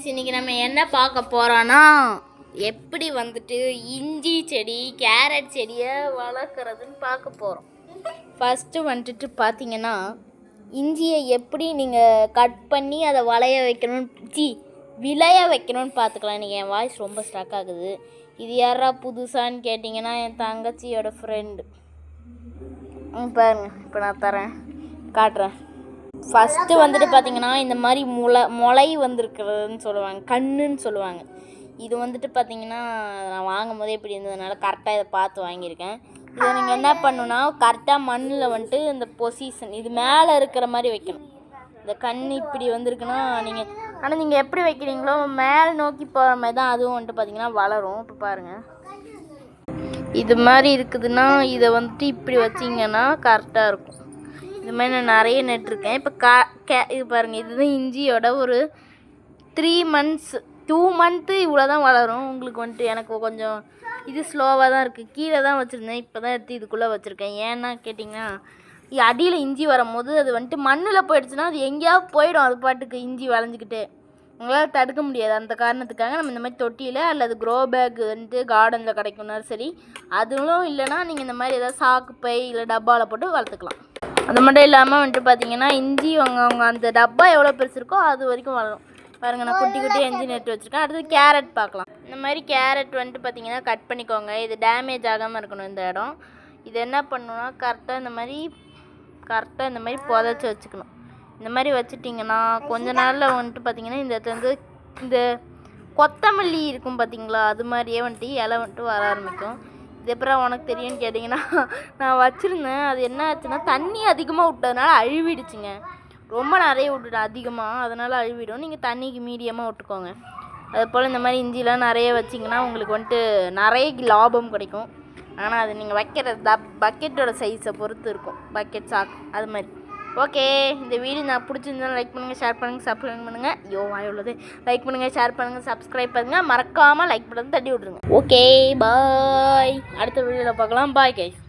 இன்னைக்கு நம்ம என்ன பார்க்க போகிறோன்னா எப்படி வந்துட்டு இஞ்சி செடி கேரட் செடியை வளர்க்குறதுன்னு பார்க்க போகிறோம். ஃபஸ்ட்டு வந்துட்டு பார்த்தீங்கன்னா இஞ்சியை எப்படி நீங்கள் கட் பண்ணி அதை விளைய வைக்கணும்னு பார்த்துக்கலாம். இன்றைக்கி என் வாய்ஸ் ரொம்ப ஸ்ட்ரக் ஆகுது. இது யாரா புதுசான்னு கேட்டிங்கன்னா என் தங்கச்சியோட ஃப்ரெண்டு. பாருங்க, இப்போ நான் காட்டுறேன். ஃபஸ்ட்டு வந்துட்டு பார்த்திங்கன்னா இந்த மாதிரி முளை வந்திருக்கிறதுன்னு சொல்லுவாங்க, கண்ணுன்னு சொல்லுவாங்க. இது வந்துட்டு பார்த்திங்கன்னா நான் வாங்கும் போதே இப்படி இருந்ததுனால கரெக்டாக இதை பார்த்து வாங்கியிருக்கேன். இதை நீங்கள் என்ன பண்ணணுன்னா கரெக்டாக மண்ணில் வந்துட்டு இந்த பொசிஷன் இது மேலே இருக்கிற மாதிரி வைக்கணும். இந்த கண் இப்படி வந்திருக்குன்னா ஆனால் நீங்கள் எப்படி வைக்கிறீங்களோ மேலே நோக்கி போகிற மாதிரி தான் அதுவும் வந்துட்டு பார்த்திங்கன்னா வளரும். இப்போ பாருங்கள், இது மாதிரி இருக்குதுன்னா இதை வந்துட்டு இப்படி வச்சிங்கன்னா கரெக்டாக இருக்கும். இது மாதிரி நான் நிறைய நட்டுருக்கேன். இப்போ இது பாருங்கள், இதுதான் இஞ்சியோட ஒரு 3 months 2 month இவ்வளோ தான் வளரும். உங்களுக்கு வந்துட்டு எனக்கு கொஞ்சம் இது ஸ்லோவாக தான் இருக்குது. கீழே தான் வச்சுருந்தேன், இப்போ தான் எடுத்து இதுக்குள்ளே வச்சுருக்கேன். ஏன்னா கேட்டிங்கன்னா அடியில் இஞ்சி வரும்போது அது வந்துட்டு மண்ணில் போயிடுச்சுன்னா அது எங்கேயாவது போயிடும், அது பாட்டுக்கு இஞ்சி வளைஞ்சிக்கிட்டு உங்களால் தடுக்க முடியாது. அந்த காரணத்துக்காக நம்ம இந்த மாதிரி தொட்டியில் அல்லது க்ரோ பேக் வந்துட்டு கார்டனில் கிடைக்கும், நர்சரி. அதுவும் இல்லைனா நீங்கள் இந்த மாதிரி ஏதாவது சாக்கு பை இல்லை டப்பாவில் போட்டு வளர்த்துக்கலாம். அது மட்டும் இல்லாமல் வந்துட்டு பார்த்தீங்கன்னா இஞ்சி அவங்க அந்த டப்பா எவ்வளோ பெருசு இருக்கோ அது வரைக்கும் வளரும். பாருங்கள், நான் குட்டி குட்டி இஞ்சி நட்டு வச்சுருக்கேன். அடுத்து கேரட் பார்க்கலாம். இந்த மாதிரி கேரட் வந்துட்டு பார்த்தீங்கன்னா கட் பண்ணிக்கோங்க. இது டேமேஜ் ஆகாமல் இருக்கணும் இந்த இடம். இது என்ன பண்ணணுன்னா கரெக்டாக இந்த மாதிரி புதைச்சி வச்சுக்கணும். இந்த மாதிரி வச்சுட்டிங்கன்னா கொஞ்ச நாளில் வந்துட்டு பார்த்திங்கன்னா இந்த இடத்துல வந்து இந்த கொத்தமல்லி இருக்கும் பார்த்திங்களா, அது மாதிரியே வந்துட்டு இலை வந்துட்டு வர ஆரம்பிக்கும். இது அப்புறம் உனக்கு தெரியும்னு கேட்டிங்கன்னா நான் வச்சுருந்தேன். அது என்ன ஆச்சுன்னா தண்ணி அதிகமாக விட்டதுனால அழுவிடுச்சுங்க. ரொம்ப நிறைய விட்டுட்டேன் அதிகமாக, அதனால் அழுவிடும். நீங்கள் தண்ணிக்கு மீடியமாக விட்டுக்கோங்க. அதுபோல் இந்த மாதிரி இஞ்சிலாம் நிறைய வச்சிங்கன்னா உங்களுக்கு வந்துட்டு நிறைய லாபம் கிடைக்கும். ஆனால் அது நீங்கள் வைக்கிற பக்கெட்டோட சைஸை பொறுத்து இருக்கும், பக்கெட் சாக் அது மாதிரி. ஓகே, இந்த வீடியோ நான் பிடிச்சிருந்தாலும் லைக் பண்ணுங்கள், ஷேர் பண்ணுங்கள், சப்ஸ்கிரைப் பண்ணுங்கள். வாய் உள்ளது லைக் பண்ணுங்கள், ஷேர் பண்ணுங்கள், சப்ஸ்கிரைப் பண்ணுங்கள். மறக்காமல் லைக் பண்ணுறது தட்டி விட்ருங்க. ஓகே, பாய். அடுத்த வீடியோவில் பார்க்கலாம். Bye guys.